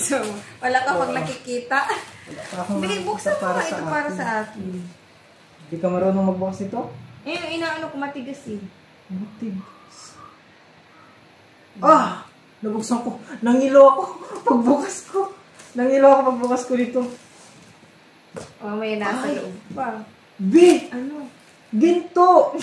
So, wala ka pag nakikita. Hindi, buksan mo ito para sa akin. Hindi ka marunong magbukas ito? Eh, yung inaano ko matigas eh. Matigas. Ah! Nabuksan ko. Nangilo ako pagbukas ko. Nangilo ako pagbukas ko dito. Oh, may nasa loob pa. B! Ano? Ginto!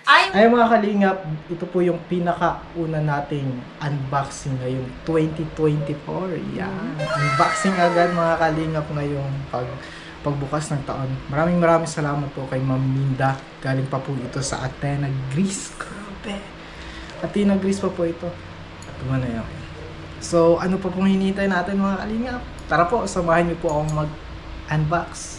Ay, mga kalingap, ito po yung pinakauna nating unboxing ngayong 2024. Yan. Unboxing agad mga kalingap ngayong pagbukas ng taon. Maraming salamat po kay Ma'am Minda. Galing pa po ito sa Athena, Greece. Grabe. Athena, Greece pa po ito. At na yun. So, ano pa pong hinihintay natin mga kalingap? Tara po, samahan niyo po akong mag-unbox.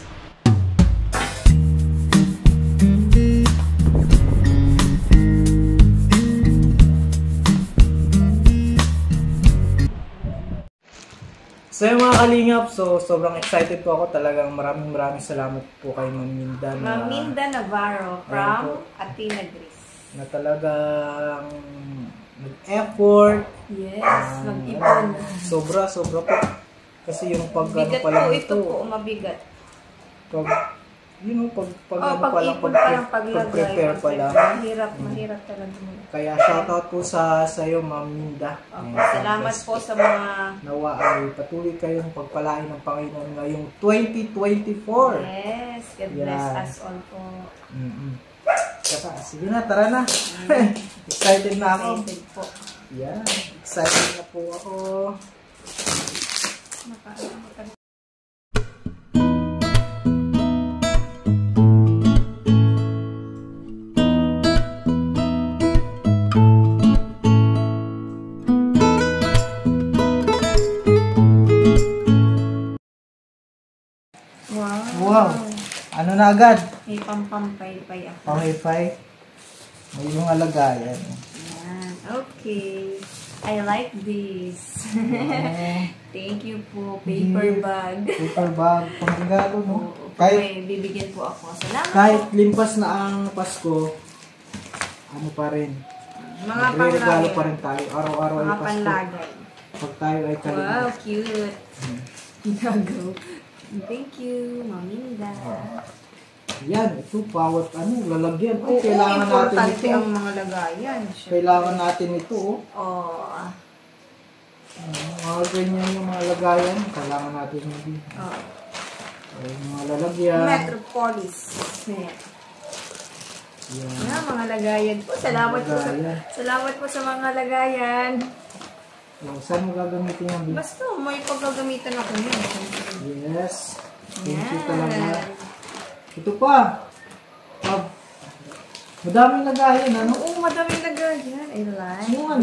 So yung mga kalingap, sobrang excited po ako. Talagang maraming salamat po kay Ma'am Minda. Ma'am Minda Navarro from Athena, Greece. Na talagang nag-effort. Yes, mag-ipon. Sobra po. Kasi yung bigat pa lang po ito po, mabigat. Pag-prepare pala. Mahirap talaga. Kaya shoutout po sa iyo, Ma'am Minda. Salamat po sa mga nawa ay patuloy kayong pagpalain ng Panginoon ngayong 2024. Yes, God bless us all po. Saka, sige na, tara na. Excited na ako. Excited po. Yan, excited na po ako. Wow! Ano na agad? May pampampay-pay ako. Pampay-pay? May yung alagayan. Yan. Okay. I like this. Thank you po. Paper bag. Paper bag. Pangregalo, no? Kahit bibigyan po ako. Salamat kahit po. limpas na ang Pasko, ano pa rin? Mga regalo pa rin tayo. Araw-araw ay mga Pasko. panlagay. Pag tayo ay kalimut. Wow, cute. Ginagaw. Thank you, Ma'am Minda. Yan, ito, bawat lalagyan. Ay, kailangan natin ito. Ang mga lagayan. Kailangan natin ito, oh. Mga ganyan yung mga lagayan. Kailangan natin hindi. Yung mga lalagyan. Metropolis. Yan, mga lagayan po. Salamat po sa mga lagayan. Saan mo gagamitin yung video? Basta, may paggagamitan ako yun. Yes. Thank you talaga. Ito pa. Madaming lagayan, ano? Oo, madaming lagayan. I like yung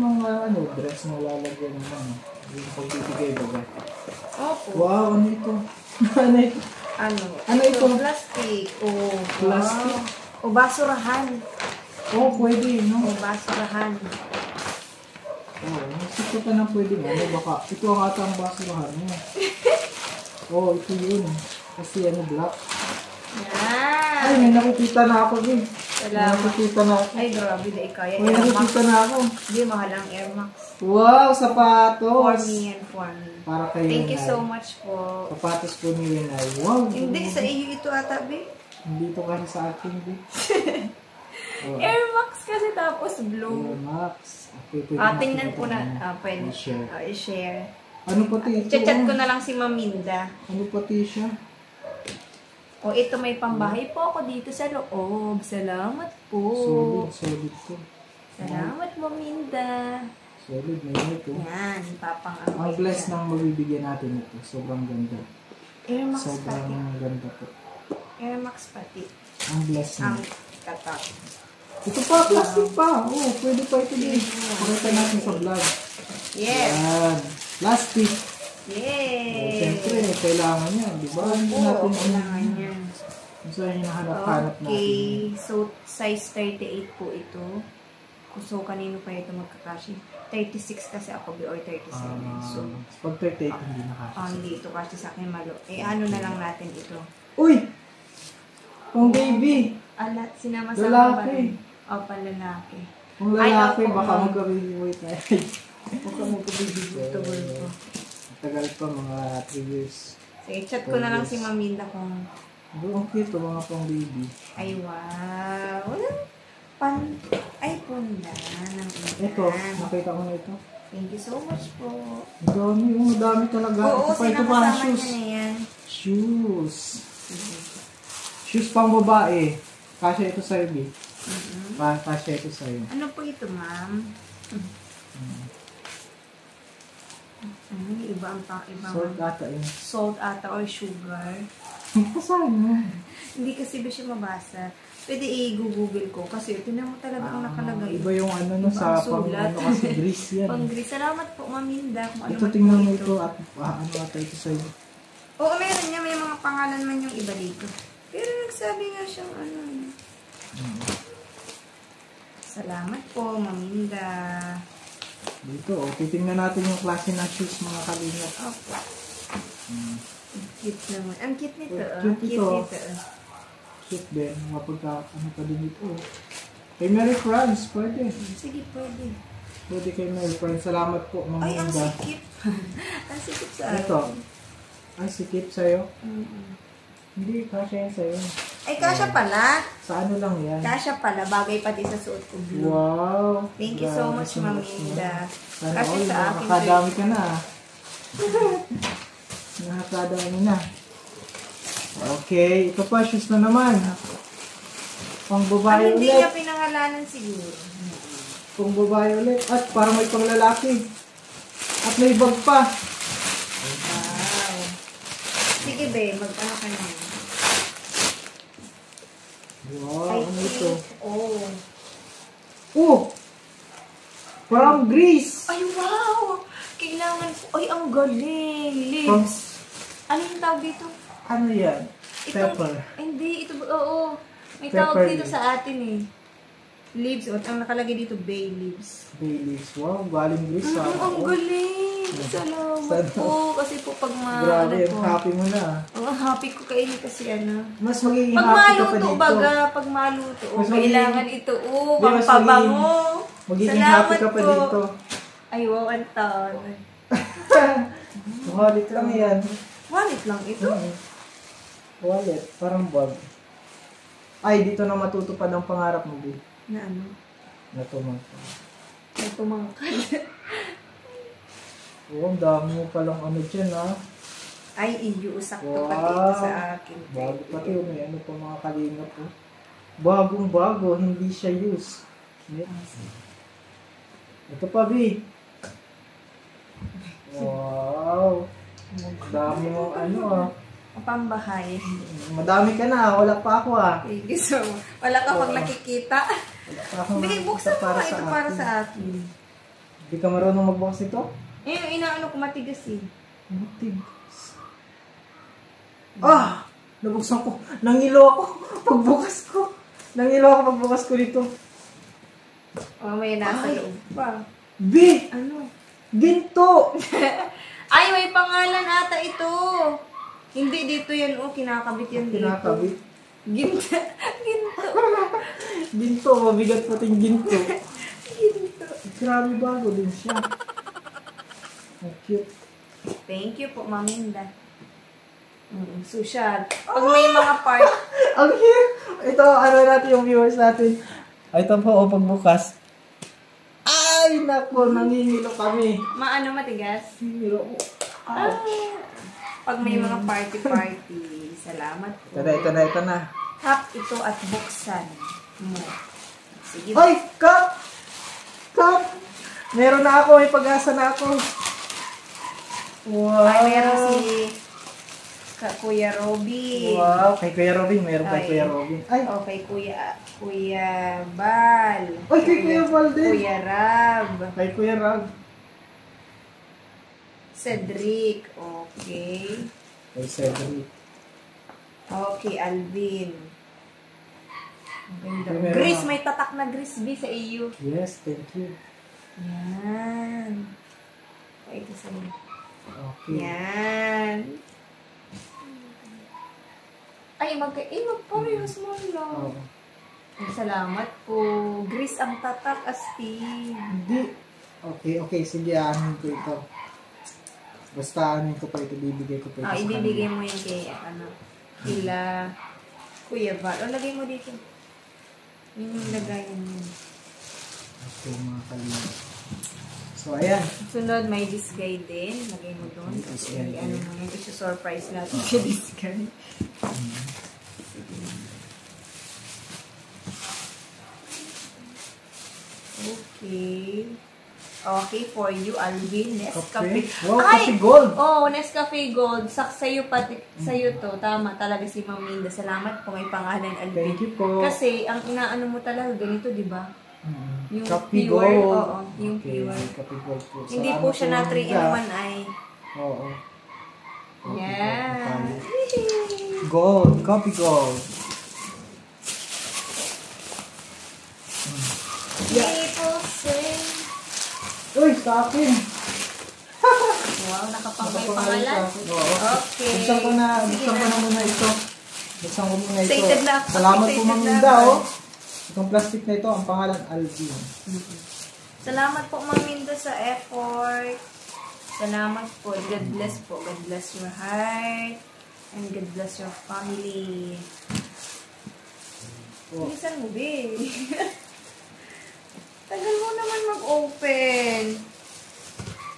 mga dress na lalagyan naman. Yung pagbibigay ba? Opo. Wow, ano ito? Ano ito? Ano ito? Plastic. Oh, plastic? O basurahan. Oh, pwede, no? O basurahan. Ito pa na pwede mo. Baka, ito ang atang basurahan mo. Ito yun. Kasi black. Yan. Ay, may nakikita na ako din. Salamat. Nakikita na ako. Ay, grabe na ikaya. May nakikita na ako. Hindi, mahal ang Air Max. Wow, sapatos. For me and for me. Para kayo. Thank you so much po. Sapatos po ni Winay. Wow. Hindi, sa iyo ito ata, be. Hindi ito kasi sa akin, be. Air Max kasi tapos blue. Air Max. Okay, tingnan po na. Pwede i-share. Ano pati ito? Chat ko na lang si Ma'am Minda. Ano pati siya? Ito may pambahay po ako dito sa loob. Salamat po. Solid ko. Salamat, Ma'am Minda. Solid na yun ito. Yan, papang ang bless ng mabibigyan natin ito. Sobrang ganda. Air Max pati. Sobrang ganda po. Air Max pati. Ang bless na. Ang tatak. Ito pa, plastic pa. Pwede pa ito din. Pakita natin sa vlog. Yes. Yan. Plastic. Yay! Siyempre, kailangan niya. Diba? Hindi natin kailangan niya. Saan yung hinahanap-hanap natin. Okay. So, size 38 po ito. So, kanino pa ito magkakashi? 36 kasi ako, or 37. So, pag 38, hindi nakakashi. Hindi ito kasi sa akin malo. Ano na lang natin ito. Uy! Pang baby! Alat, sinama-sama ba rin? Panlalaki. Kung lalaki, baka magka-baby tayo. Baka mag-vegetable ko. Tagal pa, mga 3 years. Sige, chat ko na lang si Maminda kung... Ang cute, mga pang baby. Ay, wow. Walang Ay, punda ng ilan. Ito, nakita ko na ito. Thank you so much po. Ang dami talaga. Oo, ito pa sinakasama shoes. niya na yan. Shoes. Shoes pang babae. Kasya ito sa'yo, B. Kasya ito sa'yo. Ano po ito, ma'am? Iba ang iba. Salt ata yun. Salt ata or sugar. Kasama. Hindi kasi ba siya mabasa. Pwede i-google ko kasi tinan mo talaga ang nakalagay. Iba yung ano no, sa pang ano kasi grease yan. Pang grease. Salamat po, Maminda. Kung ano Ito, tingnan mo ito at ano ata ito sa'yo. Oo, meron niya. May mga pangalan man yung iba dito. Pero nagsabi nga siyang ano. Salamat po, Maminda. Dito, titingnan natin yung klase ng shoes, mga kalingap. Opo. Cute naman. Ang cute nito. Cute ito. Cute din. Mapagka, ano pa din ito. Kay Mary Franz, pwede. Sige, pwede. Pwede kay Mary Franz. Salamat po, mga Ay, ang Maminda. sikip. Ang sikip sa akin. Ito. Ay, sikip sa'yo. Mm-mm. Hindi, kasya yan sa'yo. Ay, kasya pala. Sa ano lang yan. Kasya pala. Bagay pati sa suot ko blue. Wow. Thank you so much, Maminda. Sana Kasya all, sa akin. nakakadami ka na. Nakakadami na. Okay, ito pa, shoes na naman. Pang babae Hindi ulit. niya pinangalanan siguro. Pang babae ulit. At parang may pang lalaki. At may bag pa. Wow. Sige, be. Mag-ano ka na. Wow, ano ito? Oh. Oh! Parang grease. Ay, wow! Kailangan ko. Ay, ang galing. Lips. Ano yung tawag dito? Ano yan? Pepper. Hindi, ito, oo. May Pepper tawag dito leaf. sa atin eh. Leaves. O, ang nakalagay dito, bay leaves. Bay leaves. Wow, galing grease. Ang galing. Salamat po. Kasi po pag Grabe, ang happy mo na. Ang happy ko kainin kasi ano. Mas magiging Pag happy ka pa maluto, dito. baga, pag maluto, Mas kailangan ito. Di, mas Pampabango. Magiging happy ka pa po. dito. Ay, wow, ang taon. Wallet lang yan. Wallet lang ito. Wallet, parang bag. Ay, dito na matutupad ang pangarap mo, B. Na ano? Natumangkad. May tumangkad. Oo, ang dami mo palang ano dyan, ha? Ay, iyo. Sakto Wow. pati ito sa akin. Bago pati, may ano pa mga kalingap, po. Bagong bago, hindi siya use. Ito pa, B. Wow. Dami mo, ano, ah. Ang pambahay. Madami ka na, wala pa ako, ah. Thank you so much. Wala ka pag nakikita. Wala pa ako. Bigay, buksan mo nga ito para sa akin. Hindi ka marunong magbukas ito? Eh, yung inaano ko matigas eh. Matigas. Ah! Nabuksan ko. Nangilo ako. Pagbukas ko. Nangilo ako pagbukas ko dito. O, may nasa Ay. loob pa. B! Ano? Ginto! Ay, may pangalan ata ito. Hindi dito yan. Oh, kinakabit yan dito. Kinakabit. Ginto. Ginto. Ginto. Mabigat pati yung ginto. Ginto. Grabe bago din siya. Ang cute. Thank you po, Maminda. Social. Pag may mga part. Ang cute! Ito, ano natin yung viewers natin. Ito po, pagbukas. Ay, naku, nangingilo kami. Maano matigas? Nangingilo ko. Ah, pag may mga party-party. Salamat po. Ito na. Hap ito at buksan mo. Sige. Ay! Cup! Cup! Meron na ako. May pag-asa na ako. Wow! Ay, meron si Kuya Robin. Wow! Kay Kuya Robin. Meron kay Ay. Kuya Robin. Ay! Okay, Kuya Bal. Ay, kay Kuya Bal din. Kuya Rab. Kay Kuya Rag. Cedric. Okay. Kay Cedric. Okay, Alvin. Ang ganda. Okay, meron Gris, na. may tatak na Gris B sa iyo. Yes, thank you. Yan. Ay, ito sa'yo. Okay. Yan. Ay, magparehas mo lang. Oh. Ay, salamat po. Gris ang tatak, Asti. Hindi. Okay, sige, anin ko ito. Basta anin ko pa ito, bibigay ko pa ito sa Ibibigay kanila. mo yun kay, kila Kuya Val. O, lagay mo dito. Yun yung lagayan mo. Okay, mga kalingap. So, ayan. Sunod, may disguy din. Lagay mo doon. Kasi, ano mo yun, isa-surprise natin sa disguy. Okay. Okay, for you, Alvin. Nescafe. Wow, Cafe Gold. Oh, Nescafe Gold. Sa'yo pati, sa'yo to. Tama talaga si Ma'am Minda. Salamat po, may pangalan, Alvin. Thank you po. Kasi, ang inaano mo talaga, ganito, di ba? Yung Cafe pure, Gold. oo, yung Okay, pure. Cafe Gold po. Hindi Salamat po siya na 3 in Minda. 1 ay. Oo. Yeah. Gold, Coffee Gold. People say. Uy, sa akin. Wow, nakapangay Nakapangalan pangalan. sa akin. Oo. Okay. Buksan ko na Sige muna ito. Buksan ko muna ito. Excited na ako. Salamat po, Excited Ma'am na Minda, ako. oh. Itong plastic na ito, ang pangalan, Alvin. Salamat po, Ma'am Minda, sa effort. Salamat po. God bless po. God bless your heart. And God bless your family. Oh. Bilisan mo, babe. Tagal mo naman mag-open.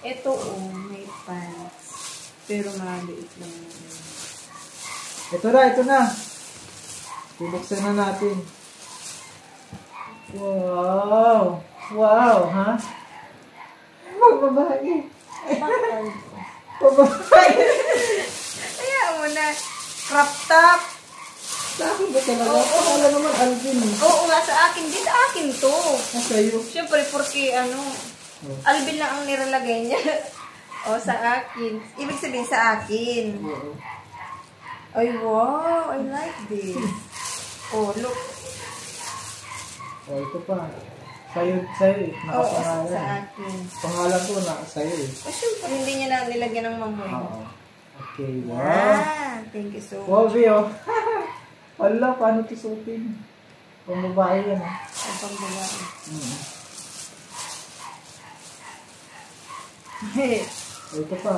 Ito, oh, may pants. Pero maliit lang naman. Ito na. Bubuksan na natin. Wow! Wow, ha? Pagbabae. Bakal. Pagbabae. Kaya mo na. Crop top. Sa akin ba talaga? Oo. Wala naman Alvin. Oo nga, sa akin. Di sa akin to. Sa'yo. Siyempre, porque Alvin lang ang nilalagay niya. O, sa akin. Ibig sabihin sa akin. Oo. Ay, wow. I like this. Oh, look. Oh, ito pa. Sa'yo eh. Oo, Nakapangalan. sa akin. Pangalan ko na sa'yo eh. O, siyempre, hindi niya na nilagyan ng mamoy. Oo. Okay, wow. Ah, thank you so much. Wow, Vio. Wala, paano ito suotin? Pang babae yan, ah. Ang pangbabae. Oh, ito pa.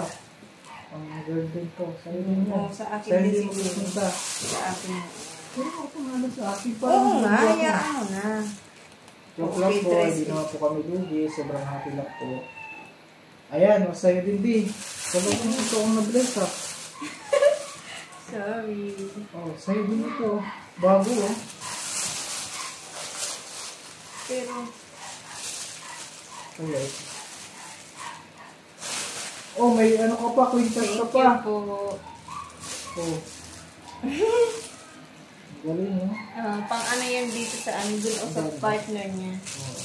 Ang girl din to. Sa'yo din yan. Oo, sa akin Sa'yo din din mo siguro. pupunta. Sa akin. Pero ako pangalan sa akin pa. Oo nga, hayaan mo na. Joke lang po, hindi naman po kami lugi. Sobrang happy lang po. Ayan, sa'yo din, Di. Sabag mo ito akong na-bless, ah. Sorry. Oh, sa'yo din ito. Bago, oh. Pero, Alright. Oh, may ano ka pa, kwintas thank ka you pa. po. Oh. Galing, no? Pang ano yan dito sa dun o sa partner niya. Oo.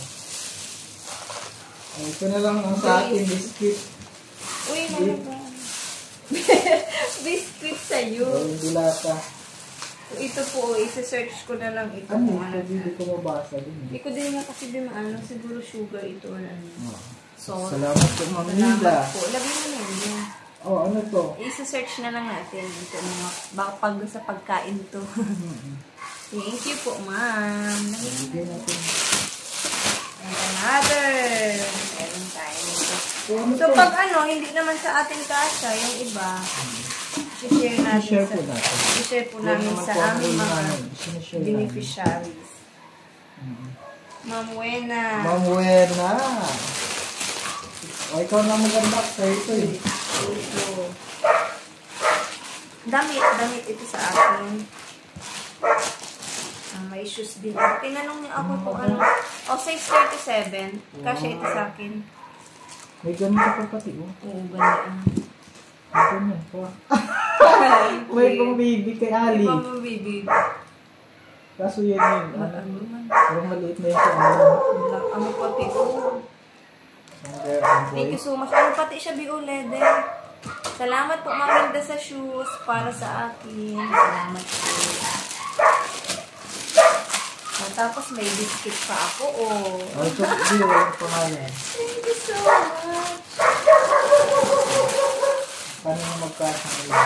Oh, ito na lang ang sa akin, biscuit. Uy, ano ba? Biscuit sa'yo. Gawin dilata. Ito po, isa-search ko na lang ito. Ano, kung hindi ko mabasa din. Hindi ko din nga kasi din maano, siguro sugar ito or ano. Salt. Salamat po, Ma'am Salamat Linda. po. Lagay mo na yun. Oh, ano to? Isa-search na lang natin. Ito mga, baka pag sa pagkain to. Thank you po, ma'am. Bigyan natin. And another. Meron tayo nito. So, ano So, to? pag hindi naman sa atin kasha, yung iba, i-share natin. I-share po natin. I-share po Yan namin naman sa po ang aming rule mga namin. Sinishare namin. beneficiaries. Ma'am Wena. Ma'am Wena. O, ikaw na maganda sa ito eh. Ito. Damit ito sa akin. May shoes din. Tinanong niya ako kung ano. Size 37. Kasi ito sa akin. May ganun ka pa pati, oh. Oo, ganda. May ganun pa. May pang baby kay Ali. May pang baby. Kaso yan yun. Ano man. Parang maliit na yun sa ano. Ano pati ko. Thank you so much. Ano pati siya, B.O. Leather. Salamat po, Maminda, sa shoes para sa akin. Salamat po. Tapos may biscuit pa ako, oh. Oh, ito, hindi, walang pangalan. Thank you so much. Paano na magkasa nila?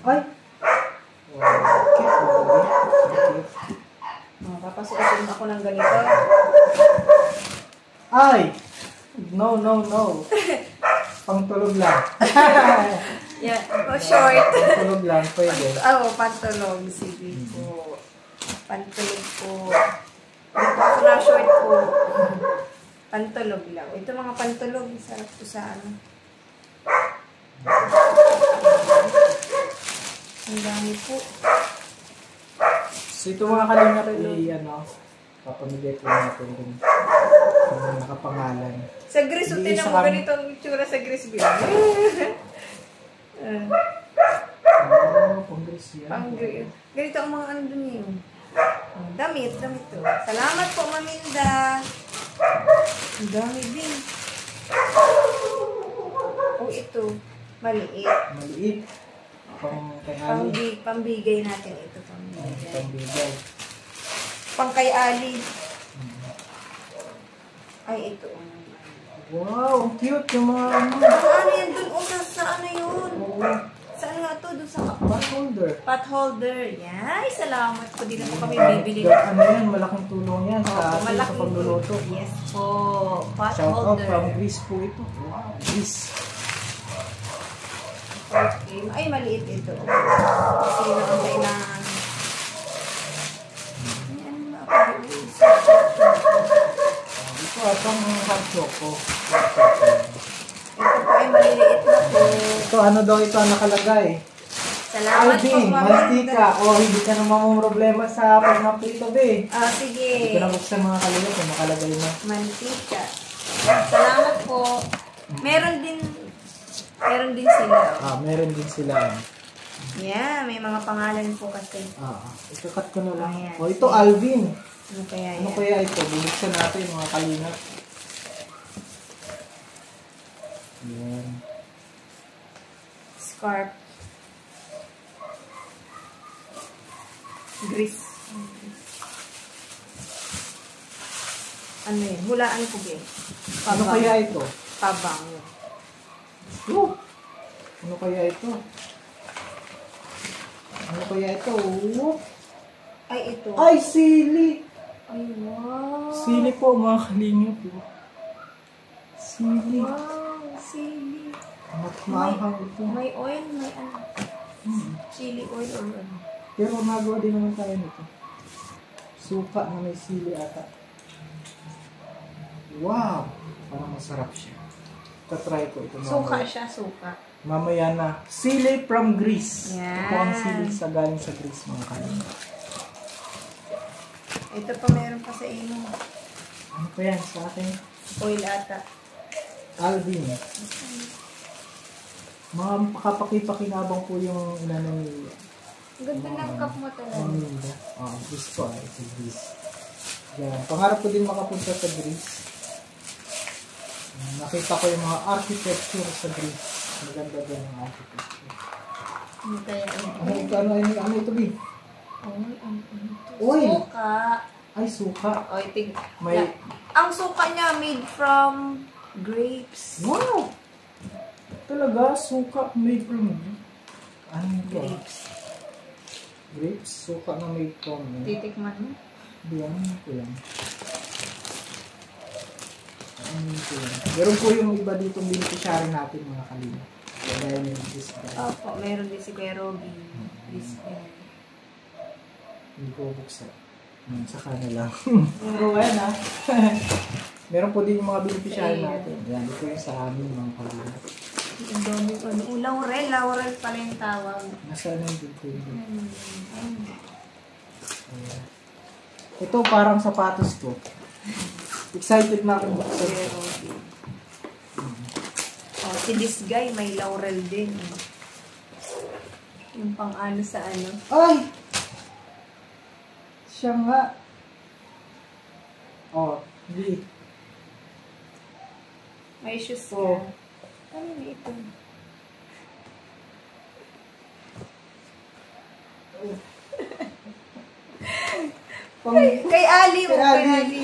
Ay! Wow, cute, oh. Papasukin ko Ay! No, no, no. Pangtulog lang. Yeah, short. Pangtulog lang, pwede. Pantulog. Sige po. Pantulog po. Ito na short po. Pantulog lang. Ito mga pantulog. Sarap po sa ano. Ang dami po. So ito mga kalingap, papamigay po natin dun. Yung nakapangalan. Sa Gris, tinan mo ganito ang itsura sa Gris. Pang-Gris yan. Ganito ang mga ano dun yun. Damit to. Salamat po, Maminda. Ang dami din. Ito. Maliit. Maliit. Pambigay natin ito. Pambigay. Pang kay Ali. Ay, ito. Wow, ang cute yung mga ano. Ano yan dun? Sa ano yun? Oo. Saan nga ito? Dun sa Pot holder. pot holder. Yan. Salamat po. Di na po kami bibili. Ano yan? Malaking tulong yan sa atin sa pagluluto. Yes po. Pot Shout out holder. from Greece po ito. Wow, Greece. Okay. Ay, maliit ito. Kasi na ang kailangan. Ayan na ako. Ito atong hot choco. Ito po ay maliliit na po. Ito, ano daw ito ang nakalagay? Salamat po, Alvin, mantika. Hindi ka naman problema sa pagmaprito, be. Sige. Hindi ko na buksan mga kalagay kung nakalagay na. Mantika. Salamat po. Meron din sila. Meron din sila. Yeah, may mga pangalan po kasi. Ikakat ko na lang. Ayan. Ito Alvin. Ano kaya yan? Ano kaya ito? Bubuksan natin mga kalingap. Ayan. Scarf. Grease. Ano yun? Hulaan ko ba? Ano kaya ito? Pabang. Ano kaya ito? Ano kaya ito? Ay, ito. Ay, sili! Ay, wow. Sili po mga kalingap. Sili. Wow, sili. Maanghang ito. May oil, may ano. Chili oil or ano. Pero magawa din naman tayo nito. Suka na may sili ata. Wow! Parang masarap siya. Tatry ko ito. Suka siya, suka. Mamaya na. Sili from Greece. Yan. Ito ang sili sa galing sa Greece mga kalingap. Ito pa meron pa sa inyo. Ano pa yan sa akin? Oil ata. Alvin. Mga kapaki-pakinabang po yung inano ni Ganda ng cup mo talaga. Gusto ito Greece. Yan. Pangarap ko din makapunta sa Greece. Nakita ko yung mga architecture sa Greece. Maganda din ang architecture. Ano kaya Ano ito, B? Oil. Oil. Suka. Ay, suka. May... Ang suka niya made from grapes. Wow! Talaga, suka made from ano ito? Grapes. Grapes? Suka na made from Titikman mo? Diyan ko yan. Meron po yung iba dito beneficiary natin mga kalina. Kaya may discount. Opo, meron din si Kuya Robby. Hindi ko buksan. Saka na lang. Pero ayan ha. Meron po din yung mga beneficiary natin. Yan, ito yung sa amin mga kalina. Ang dami ko. Laurel pala yung tawag. Nasaan yung dito yun? Ito parang sapatos ko. Excited na akong buksan. Si this guy may laurel din. Yung pang ano sa ano. Ay! Siya nga. Hindi. May shoes ka. Ano na ito? Kay Ali mo.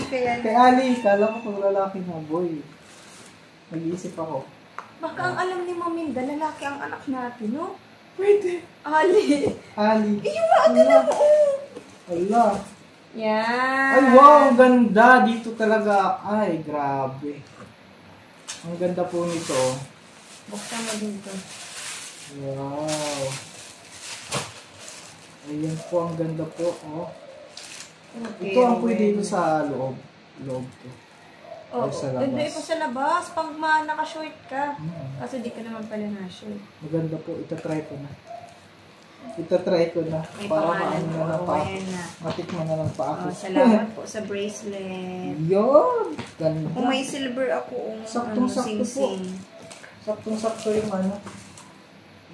Kay Ali. Kala ko pag lalaki na, boy. Nag-iisip ako. Baka ang alam ni Maminda, lalaki ang anak natin, no? Pwede. Ali. Ali. Yung mga mo. Allah. Yan. Ay, wow, ang ganda. Dito talaga. Ay, grabe. Ang ganda po nito. Buksan mo din to. Wow. Ayan po, ang ganda po. Oh. Okay, Ito ang pwede dito sa loob. Loob to. Oo, Or sa labas. ganda ito sa labas. Pag naka-short ka. Kasi di ka naman pala na-short. Maganda po. Itatry ko na. Itatry ko na. May Para pangalan maano po. na pa. Ayan na. Matikman na lang pa ako. Salamat po sa bracelet. Yun! Ganda. Kung may silver ako, Saktong-sakto po. sing-sing. Saktong-sakto yung ano.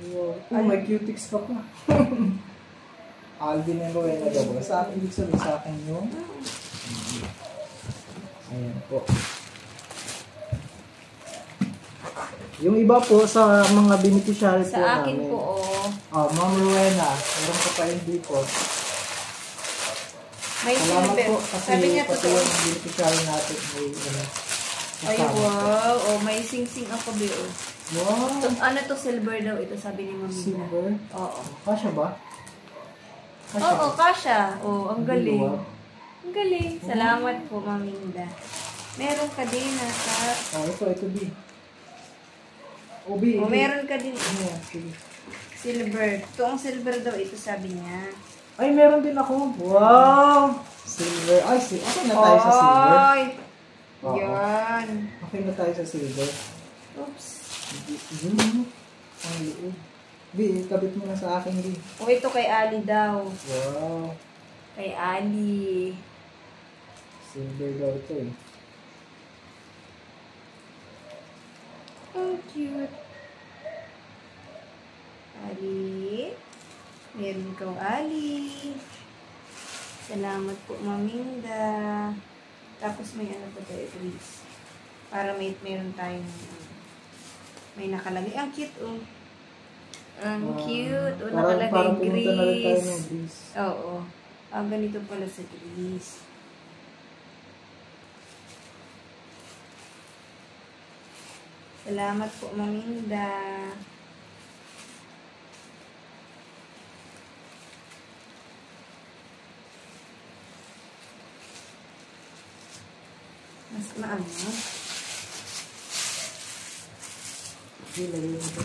Wow. May cutics ka pa. Alvin and Rowena daw ba? Sa akin, ibig sabihin sa akin yung... Ayan po. Yung iba po sa mga beneficiary po Sa akin namin. po, Oh, Ma'am Rowena. Meron ko pa yung dito. may Salamat silver. po kasi Sabi niya pati totoo. yung beneficiary natin may ano. Ay, kasama. wow. Oh, may sing-sing ako, Bio. Wow! Ano to, silver daw ito, sabi ni Mami. Silver? Oo. Kasya ba? Oo, kasha. Oo, ang galing. Wow. Ang galing. Salamat po, Maminda. Meron ka din nasa... Oh, ito, B. O, B. Oh, meron ka din Ano yan? Sige. silver. Ito ang silver daw ito, sabi niya. Ay, meron din ako. Wow! Silver. Ay, okay na tayo sa silver. Ay! Oo. Yan. Okay na tayo sa silver. Oops. Yun. Ang liit. B, kabit mo na sa akin, B. O, ito kay Ali daw. Wow. Kay Ali. Silver daw ito eh. Ang cute. Ali. Meron kang Ali. Salamat po, Maminda. Tapos may ano po tayo, please. Para meron tayong may nakalagay. Ang cute, oh. Ang cute. Oh, nakalagay parang pumunta na rin tayo ng Greece. Greece. Oo. Ang ganito pala sa Greece. Salamat po, Maminda. Mas maano. Okay, lagay mo ito.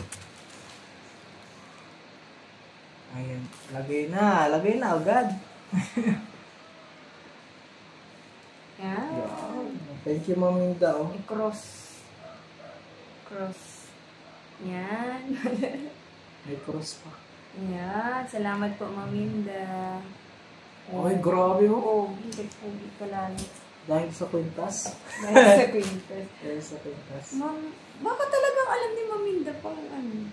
Ayan. Lagay na. Lagay na agad. Yan. Wow. Thank you, Maminda. Oh. I-cross. Cross. Yan. May cross pa. Yan. Salamat po, Maminda. Ay, grabe oh. Oh, hindi po. Hindi ko lalo. Dahil sa kwintas. Dahil sa Quintas. Dahil sa kwintas. Ma'am, baka talagang alam ni Maminda pang ano.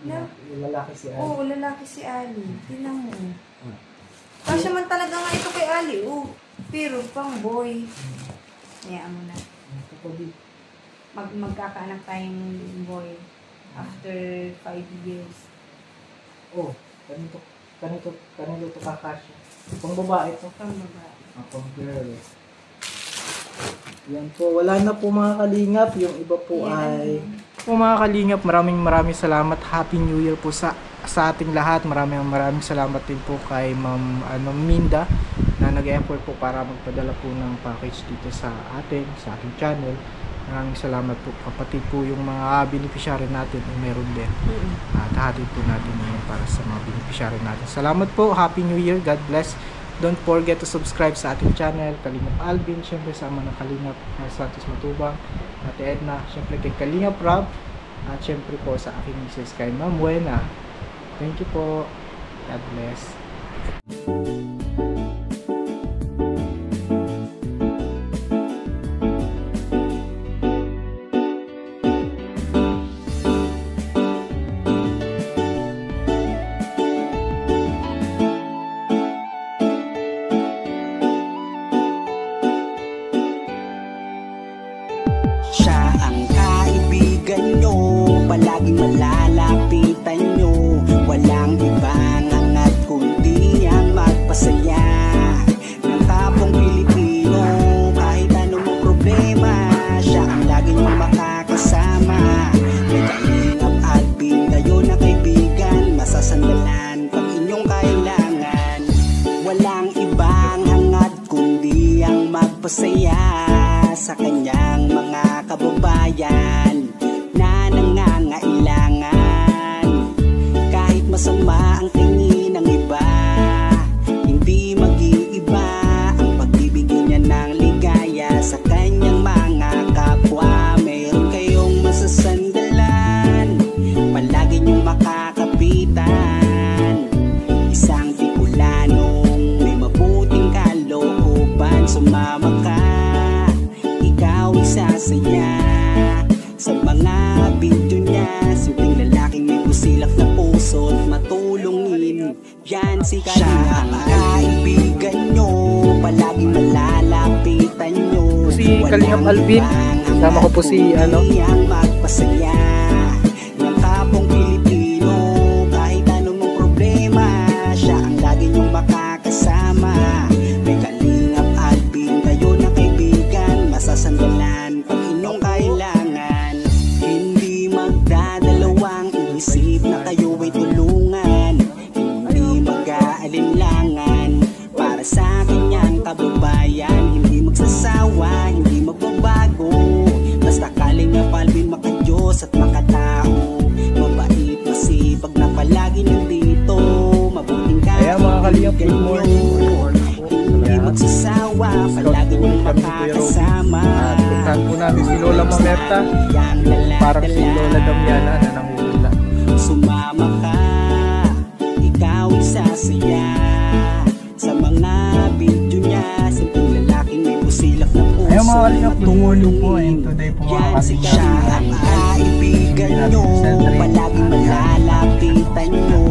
Na, Yung lalaki si Anne. oh, lalaki si Ali. Tingnan mo. Kasi man talaga nga ito kay Ali. Oh, pero pang boy. Hayaan mo na. Ito po, B. Magkakaanak tayong boy after 5 years. Oh, kanito to kakasya. Pang babae to. Pang babae. Pang girl. Yan po, wala na po mga kalingap. Yung iba po ay... Po mga kalingap, maraming salamat. Happy New Year po sa ating lahat. Maraming salamat din po kay Ma'am Minda na nag-effort po para magpadala po ng package dito sa ating channel. Maraming salamat po. Kapatid po yung mga beneficiary natin ay meron din. At hatid po natin ngayon para sa mga beneficiary natin. Salamat po. Happy New Year. God bless. Don't forget to subscribe sa ating channel, Kalingap Alvin, syempre sama ng Kalingap Santos Matubang, Ate Edna, syempre kay Kalingap Rob, at syempre po sa aking misis kay Ma'am Buena. Thank you po. God bless. Siya ang kaibigan nyo, palaging malalapitan nyo. Walang ibang hangat kundi ang magpasaya ng kapong Pilipino. Kahit anong problema, siya ang lagi nyong makakasama. May Kalingap Alvin, kayo na kaibigan, masasandalan pag inyong kailangan. Walang ibang hangat kababayan na nangangailangan. Kahit masama ang tingin ng iba, hindi mag-iiba ang pagbibigay niya ng ligaya sa kanyang mga kapwa. Meron kayong masasandalan, palagi niyong makakapitan. Isang Bicolanong may mabuting kalooban. Sumama ka, ikaw isasaya sa mga video niya. Simpleng lalaking may busilak na puso't matulungin. Yan si Kalinga, ang kaibigan nyo, palaging malalapitan nyo. Si Kalingap Alvin, kasama ko po si Ang magpasaya ng kapong Pilipino. Kahit anong problema, siya ang lagi nyong makakasama. May Kalingap Alvin, kayo na kaibigan, masasandalan pag inyong kailangan. Hindi magdadalawang isip na kayo ay tulungan. Hindi mag-aalinlangan para sa kanyang kababayan. Hindi magsasawa, hindi magbabago. Basta Kalingap Alvin makadiyos at makatao. Mabait, masipag na palagi nandito. Mabuting Kaya mga Kalingap, good morning. hindi magsasawa, palagi niyong makakasama. At puntahan po namin si Lola Mamerta. Parang si Lola Damiana na nangungula. Sumama ka, ikaw isasaya sa mga video niya. Simpleng lalaking may busilak na puso. Ayun mga Kalingap, good morning po. And today po mga Yan si Kalingap, siya ang kaibigan nyo, palaging malalapitan nyo.